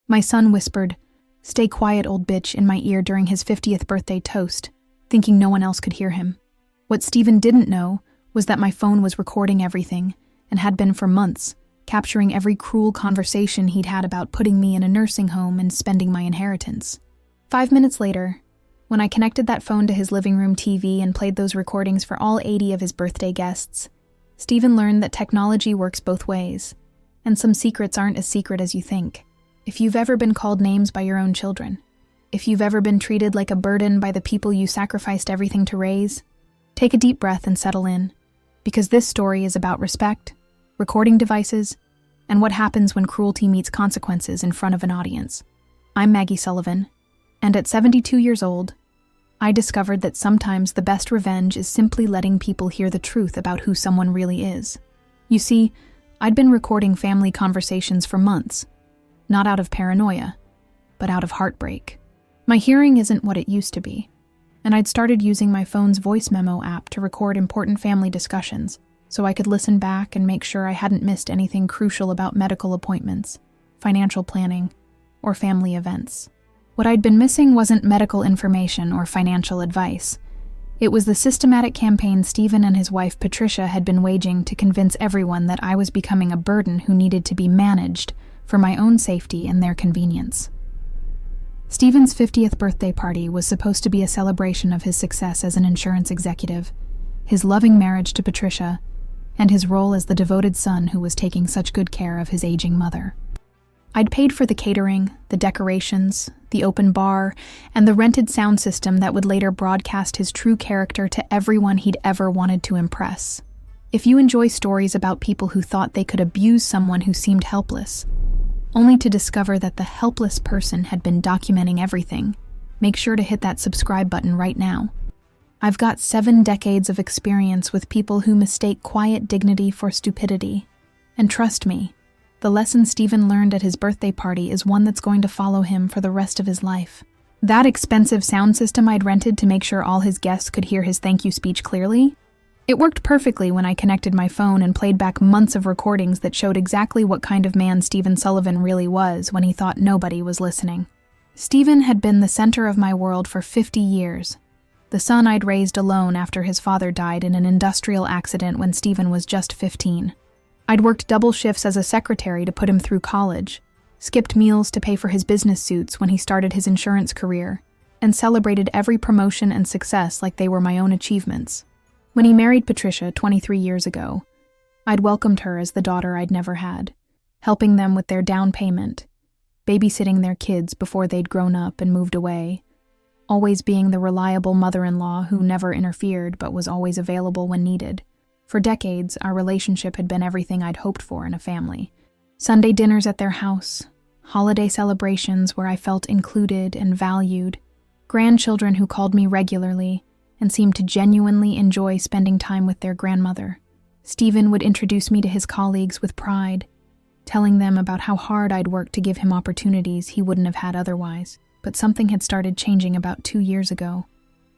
My son whispered, "Stay quiet, old bitch," in my ear during his 50th birthday toast, thinking no one else could hear him. What Stephen didn't know was that my phone was recording everything, and had been for months, capturing every cruel conversation he'd had about putting me in a nursing home and spending my inheritance. 5 minutes later, when I connected that phone to his living room TV and played those recordings for all 80 of his birthday guests, Stephen learned that technology works both ways, and some secrets aren't as secret as you think. If you've ever been called names by your own children, if you've ever been treated like a burden by the people you sacrificed everything to raise, take a deep breath and settle in, because this story is about respect, recording devices, and what happens when cruelty meets consequences in front of an audience. I'm Maggie Sullivan, and at 72 years old, I discovered that sometimes the best revenge is simply letting people hear the truth about who someone really is. You see, I'd been recording family conversations for months, not out of paranoia, but out of heartbreak. My hearing isn't what it used to be, and I'd started using my phone's voice memo app to record important family discussions, so I could listen back and make sure I hadn't missed anything crucial about medical appointments, financial planning, or family events. What I'd been missing wasn't medical information or financial advice. It was the systematic campaign Stephen and his wife Patricia had been waging to convince everyone that I was becoming a burden who needed to be managed for my own safety and their convenience. Stephen's 50th birthday party was supposed to be a celebration of his success as an insurance executive, his loving marriage to Patricia, and his role as the devoted son who was taking such good care of his aging mother. I'd paid for the catering, the decorations, the open bar, and the rented sound system that would later broadcast his true character to everyone he'd ever wanted to impress. If you enjoy stories about people who thought they could abuse someone who seemed helpless, only to discover that the helpless person had been documenting everything, make sure to hit that subscribe button right now. I've got 7 decades of experience with people who mistake quiet dignity for stupidity. And trust me, the lesson Stephen learned at his birthday party is one that's going to follow him for the rest of his life. That expensive sound system I'd rented to make sure all his guests could hear his thank you speech clearly? It worked perfectly when I connected my phone and played back months of recordings that showed exactly what kind of man Stephen Sullivan really was when he thought nobody was listening. Stephen had been the center of my world for 50 years, the son I'd raised alone after his father died in an industrial accident when Stephen was just 15. I'd worked double shifts as a secretary to put him through college, skipped meals to pay for his business suits when he started his insurance career, and celebrated every promotion and success like they were my own achievements. When he married Patricia 23 years ago, I'd welcomed her as the daughter I'd never had, helping them with their down payment, babysitting their kids before they'd grown up and moved away, always being the reliable mother-in-law who never interfered but was always available when needed. For decades, our relationship had been everything I'd hoped for in a family. Sunday dinners at their house, holiday celebrations where I felt included and valued, grandchildren who called me regularly and seemed to genuinely enjoy spending time with their grandmother. Stephen would introduce me to his colleagues with pride, telling them about how hard I'd worked to give him opportunities he wouldn't have had otherwise. But something had started changing about 2 years ago,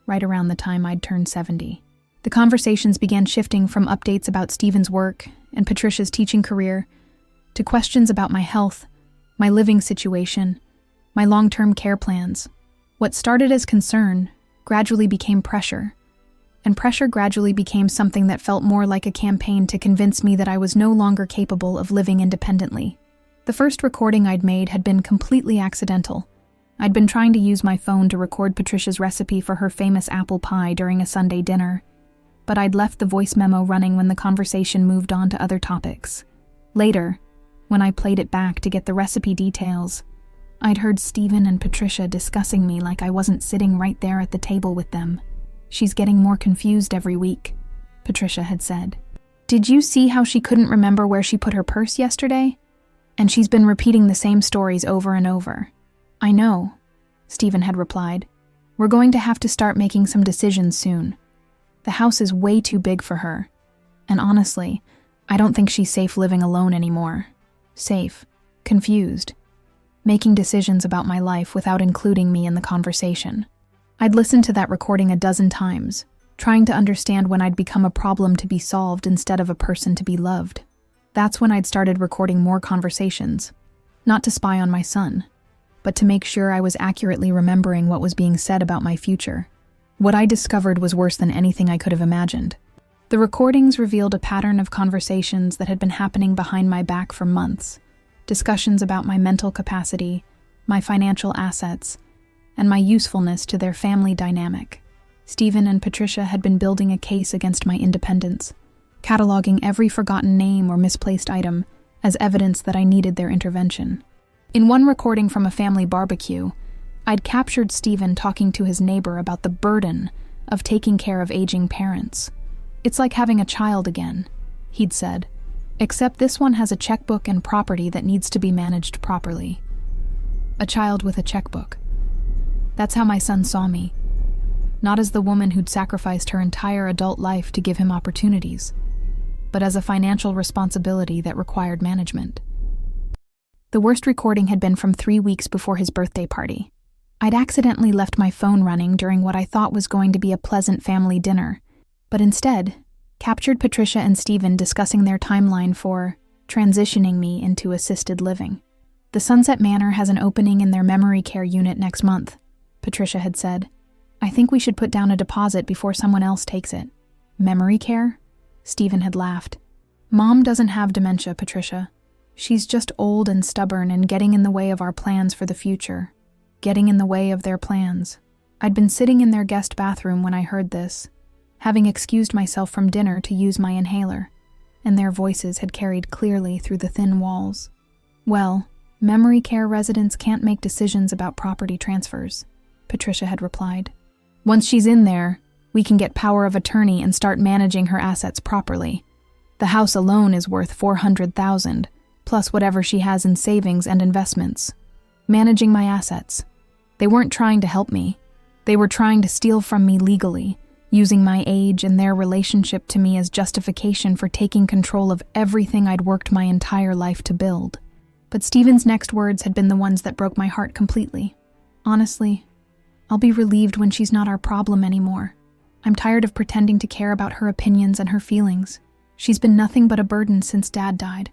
right around the time I'd turned 70. The conversations began shifting from updates about Stephen's work and Patricia's teaching career to questions about my health, my living situation, my long-term care plans. What started as concern gradually became pressure, and pressure gradually became something that felt more like a campaign to convince me that I was no longer capable of living independently. The first recording I'd made had been completely accidental. I'd been trying to use my phone to record Patricia's recipe for her famous apple pie during a Sunday dinner, but I'd left the voice memo running when the conversation moved on to other topics. Later, when I played it back to get the recipe details, I'd heard Stephen and Patricia discussing me like I wasn't sitting right there at the table with them. "She's getting more confused every week," Patricia had said. "Did you see how she couldn't remember where she put her purse yesterday? And she's been repeating the same stories over and over." "I know," Stephen had replied. "We're going to have to start making some decisions soon. The house is way too big for her. And honestly, I don't think she's safe living alone anymore. Safe, confused, making decisions about my life without including me in the conversation." I'd listened to that recording a dozen times, trying to understand when I'd become a problem to be solved instead of a person to be loved. That's when I'd started recording more conversations, not to spy on my son, but to make sure I was accurately remembering what was being said about my future. What I discovered was worse than anything I could have imagined. The recordings revealed a pattern of conversations that had been happening behind my back for months. Discussions about my mental capacity, my financial assets, and my usefulness to their family dynamic. Stephen and Patricia had been building a case against my independence, cataloging every forgotten name or misplaced item as evidence that I needed their intervention. In one recording from a family barbecue, I'd captured Stephen talking to his neighbor about the burden of taking care of aging parents. "It's like having a child again," he'd said, "except this one has a checkbook and property that needs to be managed properly." A child with a checkbook. That's how my son saw me. Not as the woman who'd sacrificed her entire adult life to give him opportunities, but as a financial responsibility that required management. The worst recording had been from 3 weeks before his birthday party. I'd accidentally left my phone running during what I thought was going to be a pleasant family dinner, but instead captured Patricia and Stephen discussing their timeline for transitioning me into assisted living. "The Sunset Manor has an opening in their memory care unit next month," Patricia had said. "I think we should put down a deposit before someone else takes it." "Memory care?" Stephen had laughed. "Mom doesn't have dementia, Patricia. She's just old and stubborn and getting in the way of our plans for the future. Getting in the way of their plans." I'd been sitting in their guest bathroom when I heard this, having excused myself from dinner to use my inhaler, and their voices had carried clearly through the thin walls. "Well, memory care residents can't make decisions about property transfers," Patricia had replied. "Once she's in there, we can get power of attorney and start managing her assets properly. The house alone is worth $400,000, plus whatever she has in savings and investments. Managing my assets. They weren't trying to help me. They were trying to steal from me legally, using my age and their relationship to me as justification for taking control of everything I'd worked my entire life to build." But Stephen's next words had been the ones that broke my heart completely. "Honestly, I'll be relieved when she's not our problem anymore. I'm tired of pretending to care about her opinions and her feelings. She's been nothing but a burden since Dad died,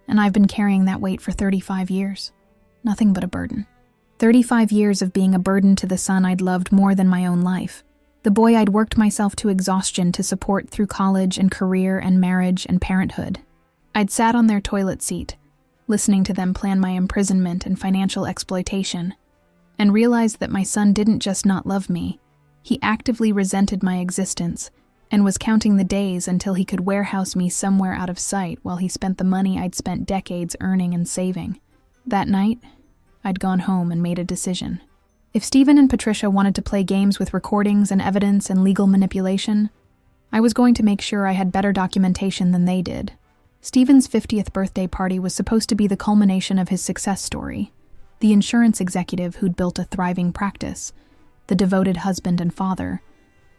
and I've been carrying that weight for 35 years. Nothing but a burden. 35 years of being a burden to the son I'd loved more than my own life. The boy I'd worked myself to exhaustion to support through college and career and marriage and parenthood. I'd sat on their toilet seat, listening to them plan my imprisonment and financial exploitation, and realized that my son didn't just not love me, he actively resented my existence and was counting the days until he could warehouse me somewhere out of sight while he spent the money I'd spent decades earning and saving. That night, I'd gone home and made a decision. If Stephen and Patricia wanted to play games with recordings and evidence and legal manipulation, I was going to make sure I had better documentation than they did. Stephen's 50th birthday party was supposed to be the culmination of his success story. The insurance executive who'd built a thriving practice, the devoted husband and father,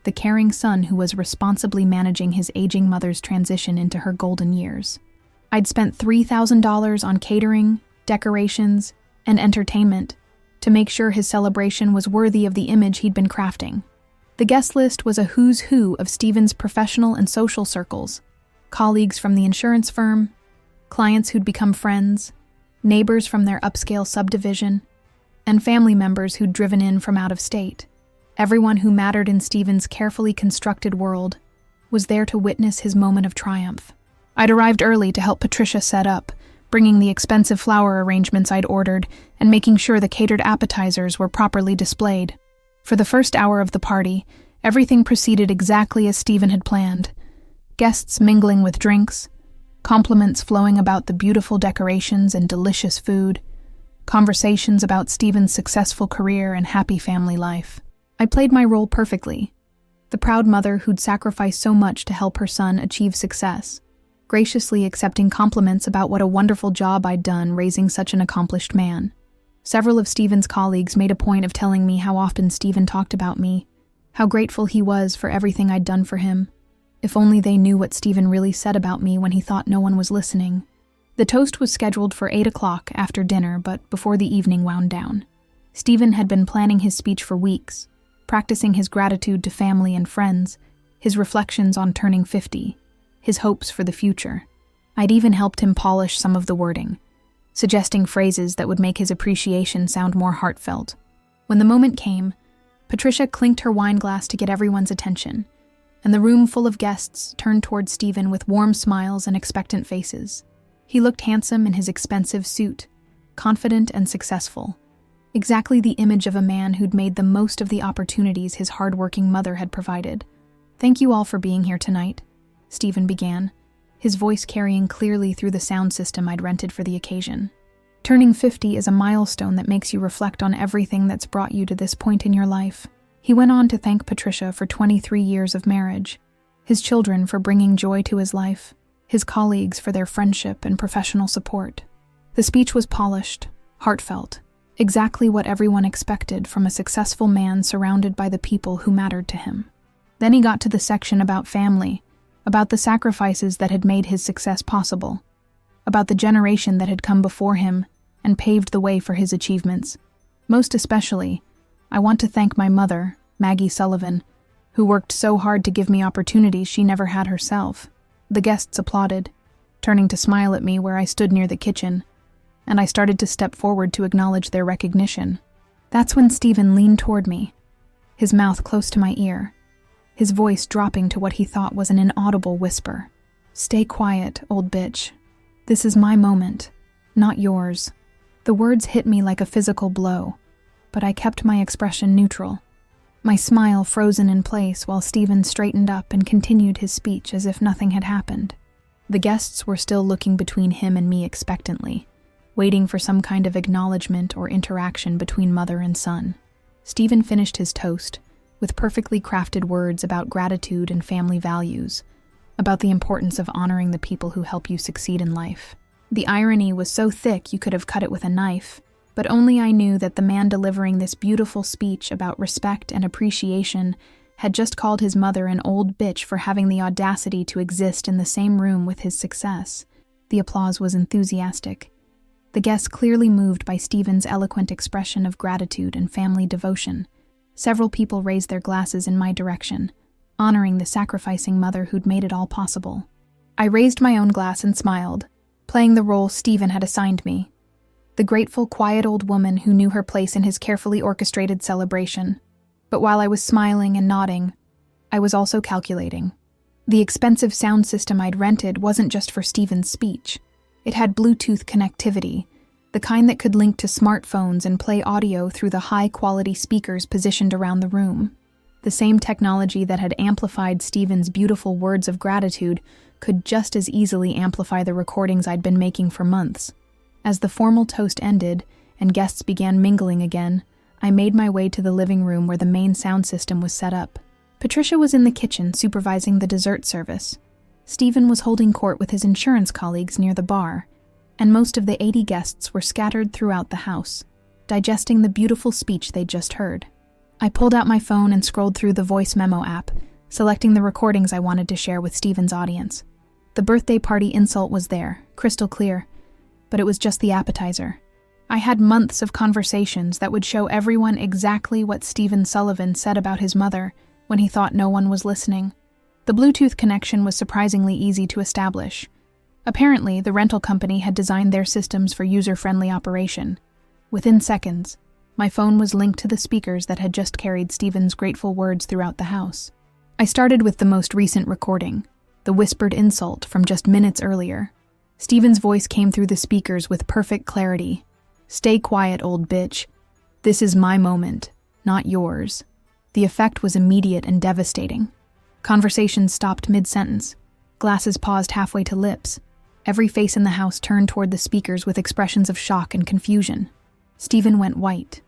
the caring son who was responsibly managing his aging mother's transition into her golden years. I'd spent $3,000 on catering, decorations, and entertainment to make sure his celebration was worthy of the image he'd been crafting. The guest list was a who's who of Stephen's professional and social circles, colleagues from the insurance firm, clients who'd become friends, neighbors from their upscale subdivision, and family members who'd driven in from out of state. Everyone who mattered in Stephen's carefully constructed world was there to witness his moment of triumph. I'd arrived early to help Patricia set up, bringing the expensive flower arrangements I'd ordered and making sure the catered appetizers were properly displayed. For the first hour of the party, everything proceeded exactly as Stephen had planned. Guests mingling with drinks, compliments flowing about the beautiful decorations and delicious food, conversations about Stephen's successful career and happy family life. I played my role perfectly, the proud mother who'd sacrificed so much to help her son achieve success, graciously accepting compliments about what a wonderful job I'd done raising such an accomplished man. Several of Stephen's colleagues made a point of telling me how often Stephen talked about me, how grateful he was for everything I'd done for him. If only they knew what Stephen really said about me when he thought no one was listening. The toast was scheduled for 8 o'clock after dinner, but before the evening wound down. Stephen had been planning his speech for weeks, practicing his gratitude to family and friends, his reflections on turning 50, his hopes for the future. I'd even helped him polish some of the wording, suggesting phrases that would make his appreciation sound more heartfelt. When the moment came, Patricia clinked her wine glass to get everyone's attention, and the room full of guests turned toward Stephen with warm smiles and expectant faces. He looked handsome in his expensive suit, confident and successful, exactly the image of a man who'd made the most of the opportunities his hard-working mother had provided. "Thank you all for being here tonight," Stephen began, his voice carrying clearly through the sound system I'd rented for the occasion. "Turning 50 is a milestone that makes you reflect on everything that's brought you to this point in your life." He went on to thank Patricia for 23 years of marriage, his children for bringing joy to his life, his colleagues for their friendship and professional support. The speech was polished, heartfelt, exactly what everyone expected from a successful man surrounded by the people who mattered to him. Then he got to the section about family, about the sacrifices that had made his success possible, about the generation that had come before him and paved the way for his achievements. Most especially, I want to thank my mother, Maggie Sullivan, who worked so hard to give me opportunities she never had herself. The guests applauded, turning to smile at me where I stood near the kitchen, and I started to step forward to acknowledge their recognition. That's when Stephen leaned toward me, his mouth close to my ear, his voice dropping to what he thought was an inaudible whisper. "Stay quiet, old bitch. This is my moment, not yours." The words hit me like a physical blow, but I kept my expression neutral, my smile frozen in place while Stephen straightened up and continued his speech as if nothing had happened. The guests were still looking between him and me expectantly, waiting for some kind of acknowledgement or interaction between mother and son. Stephen finished his toast with perfectly crafted words about gratitude and family values, about the importance of honoring the people who help you succeed in life. The irony was so thick you could have cut it with a knife, but only I knew that the man delivering this beautiful speech about respect and appreciation had just called his mother an old bitch for having the audacity to exist in the same room with his success. The applause was enthusiastic, the guests clearly moved by Stephen's eloquent expression of gratitude and family devotion. Several people raised their glasses in my direction, honoring the sacrificing mother who'd made it all possible. I raised my own glass and smiled, playing the role Stephen had assigned me, the grateful, quiet old woman who knew her place in his carefully orchestrated celebration. But while I was smiling and nodding, I was also calculating. The expensive sound system I'd rented wasn't just for Stephen's speech. It had Bluetooth connectivity, the kind that could link to smartphones and play audio through the high-quality speakers positioned around the room. The same technology that had amplified Stephen's beautiful words of gratitude could just as easily amplify the recordings I'd been making for months. As the formal toast ended and guests began mingling again, I made my way to the living room where the main sound system was set up. Patricia was in the kitchen supervising the dessert service. Stephen was holding court with his insurance colleagues near the bar, and most of the 80 guests were scattered throughout the house, digesting the beautiful speech they'd just heard. I pulled out my phone and scrolled through the voice memo app, selecting the recordings I wanted to share with Stephen's audience. The birthday party insult was there, crystal clear, but it was just the appetizer. I had months of conversations that would show everyone exactly what Stephen Sullivan said about his mother when he thought no one was listening. The Bluetooth connection was surprisingly easy to establish. Apparently, the rental company had designed their systems for user-friendly operation. Within seconds, my phone was linked to the speakers that had just carried Stephen's grateful words throughout the house. I started with the most recent recording, the whispered insult from just minutes earlier. Stephen's voice came through the speakers with perfect clarity. "Stay quiet, old bitch. This is my moment, not yours." The effect was immediate and devastating. Conversations stopped mid-sentence. Glasses paused halfway to lips. Every face in the house turned toward the speakers with expressions of shock and confusion. Stephen went white,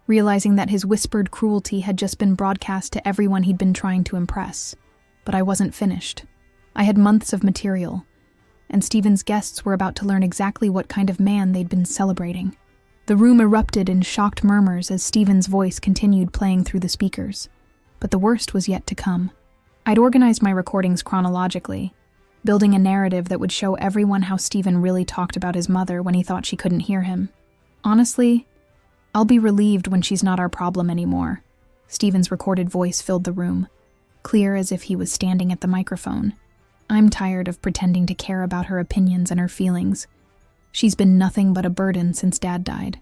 realizing that his whispered cruelty had just been broadcast to everyone he'd been trying to impress. But I wasn't finished. I had months of material, and Stephen's guests were about to learn exactly what kind of man they'd been celebrating. The room erupted in shocked murmurs as Stephen's voice continued playing through the speakers. But the worst was yet to come. I'd organized my recordings chronologically, building a narrative that would show everyone how Stephen really talked about his mother when he thought she couldn't hear him. "Honestly, I'll be relieved when she's not our problem anymore." Stephen's recorded voice filled the room, clear as if he was standing at the microphone. "I'm tired of pretending to care about her opinions and her feelings. She's been nothing but a burden since Dad died.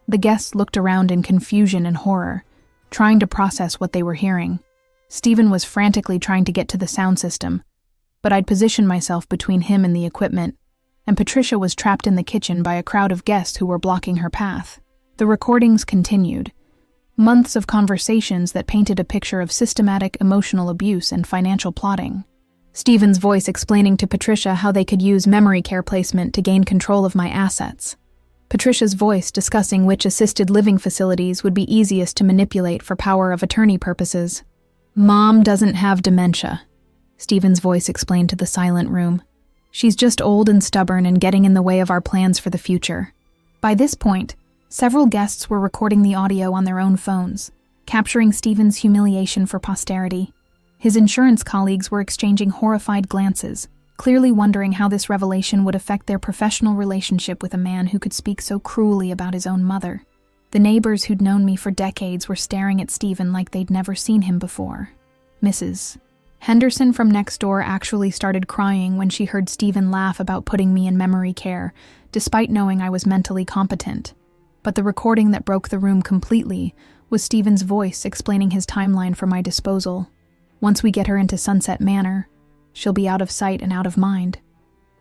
The guests looked around in confusion and horror, trying to process what they were hearing. Stephen was frantically trying to get to the sound system, but I'd positioned myself between him and the equipment, and Patricia was trapped in the kitchen by a crowd of guests who were blocking her path. The recordings continued. Months of conversations that painted a picture of systematic emotional abuse and financial plotting. Stephen's voice explaining to Patricia how they could use memory care placement to gain control of my assets. Patricia's voice discussing which assisted living facilities would be easiest to manipulate for power of attorney purposes. Mom doesn't have dementia, Stephen's voice explained to the silent room. She's just old and stubborn and getting in the way of our plans for the future. By this point, several guests were recording the audio on their own phones, capturing Stephen's humiliation for posterity. His insurance colleagues were exchanging horrified glances, clearly wondering how this revelation would affect their professional relationship with a man who could speak so cruelly about his own mother. The neighbors who'd known me for decades were staring at Stephen like they'd never seen him before. Mrs. Henderson from next door actually started crying when she heard Stephen laugh about putting me in memory care, despite knowing I was mentally competent. But the recording that broke the room completely was Stephen's voice explaining his timeline for my disposal. Once we get her into Sunset Manor, she'll be out of sight and out of mind.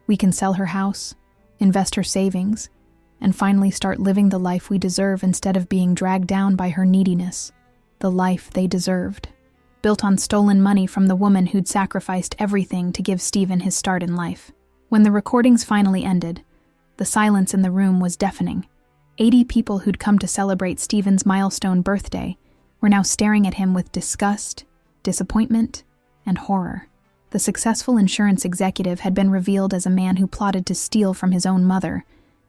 We can sell her house, invest her savings, and finally start living the life we deserve instead of being dragged down by her neediness. The life they deserved. Built on stolen money from the woman who'd sacrificed everything to give Stephen his start in life. When the recordings finally ended, the silence in the room was deafening. 80 people who'd come to celebrate Stephen's milestone birthday were now staring at him with disgust, disappointment, and horror. The successful insurance executive had been revealed as a man who plotted to steal from his own mother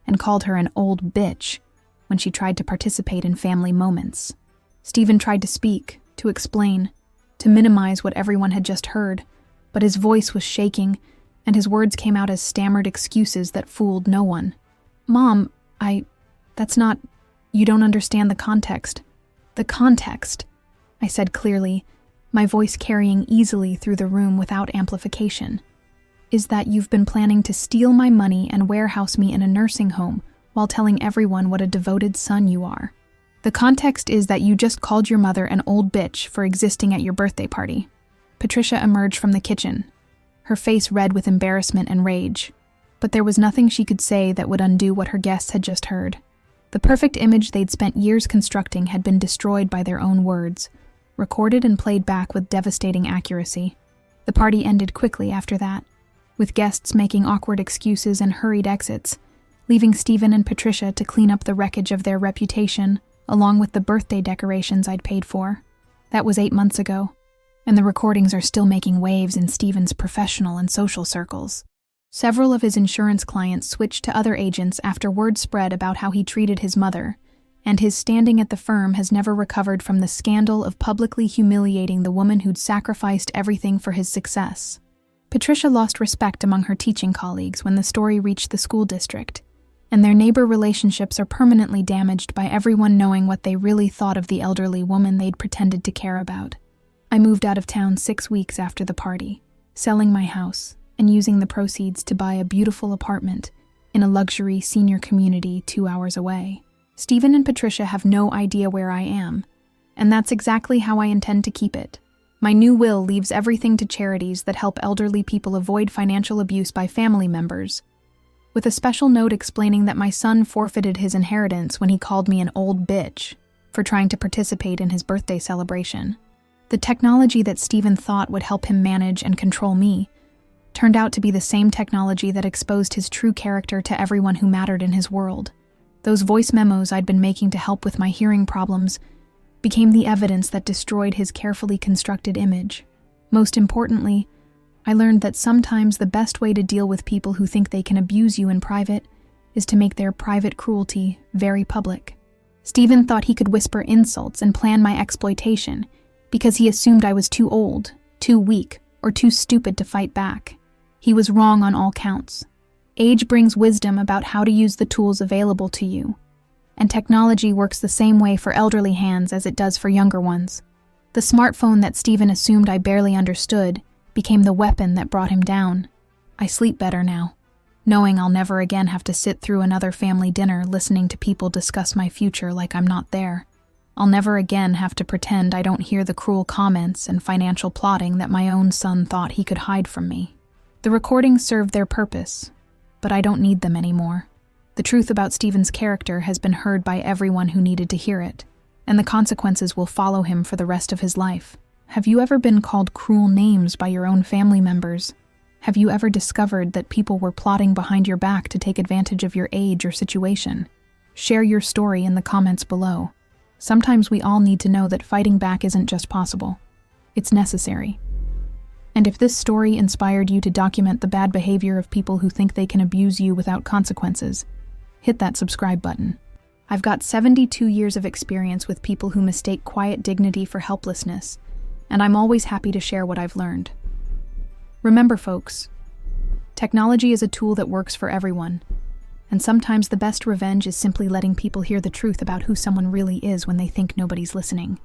and called her an old bitch when she tried to participate in family moments. Stephen tried to speak, to explain, to minimize what everyone had just heard, but his voice was shaking, and his words came out as stammered excuses that fooled no one. Mom, that's not... You don't understand the context. The context, I said clearly, my voice carrying easily through the room without amplification, is that you've been planning to steal my money and warehouse me in a nursing home while telling everyone what a devoted son you are. The context is that you just called your mother an old bitch for existing at your birthday party. Patricia emerged from the kitchen, her face red with embarrassment and rage, but there was nothing she could say that would undo what her guests had just heard. The perfect image they'd spent years constructing had been destroyed by their own words, recorded and played back with devastating accuracy. The party ended quickly after that, with guests making awkward excuses and hurried exits, leaving Stephen and Patricia to clean up the wreckage of their reputation, along with the birthday decorations I'd paid for. That was 8 months ago, and the recordings are still making waves in Stephen's professional and social circles. Several of his insurance clients switched to other agents after word spread about how he treated his mother, and his standing at the firm has never recovered from the scandal of publicly humiliating the woman who'd sacrificed everything for his success. Patricia lost respect among her teaching colleagues when the story reached the school district, and their neighbor relationships are permanently damaged by everyone knowing what they really thought of the elderly woman they'd pretended to care about. I moved out of town 6 weeks after the party, selling my house and using the proceeds to buy a beautiful apartment in a luxury senior community 2 hours away. Stephen and Patricia have no idea where I am, and that's exactly how I intend to keep it. My new will leaves everything to charities that help elderly people avoid financial abuse by family members, with a special note explaining that my son forfeited his inheritance when he called me an old bitch for trying to participate in his birthday celebration. The technology that Stephen thought would help him manage and control me turned out to be the same technology that exposed his true character to everyone who mattered in his world. Those voice memos I'd been making to help with my hearing problems became the evidence that destroyed his carefully constructed image. Most importantly, I learned that sometimes the best way to deal with people who think they can abuse you in private is to make their private cruelty very public. Stephen thought he could whisper insults and plan my exploitation because he assumed I was too old, too weak, or too stupid to fight back. He was wrong on all counts. Age brings wisdom about how to use the tools available to you, and technology works the same way for elderly hands as it does for younger ones. The smartphone that Stephen assumed I barely understood became the weapon that brought him down. I sleep better now, knowing I'll never again have to sit through another family dinner listening to people discuss my future like I'm not there. I'll never again have to pretend I don't hear the cruel comments and financial plotting that my own son thought he could hide from me. The recordings served their purpose, but I don't need them anymore. The truth about Stephen's character has been heard by everyone who needed to hear it, and the consequences will follow him for the rest of his life. Have you ever been called cruel names by your own family members? Have you ever discovered that people were plotting behind your back to take advantage of your age or situation? Share your story in the comments below. Sometimes we all need to know that fighting back isn't just possible, it's necessary. And if this story inspired you to document the bad behavior of people who think they can abuse you without consequences, hit that subscribe button. I've got 72 years of experience with people who mistake quiet dignity for helplessness, and I'm always happy to share what I've learned. Remember, folks, technology is a tool that works for everyone, and sometimes the best revenge is simply letting people hear the truth about who someone really is when they think nobody's listening.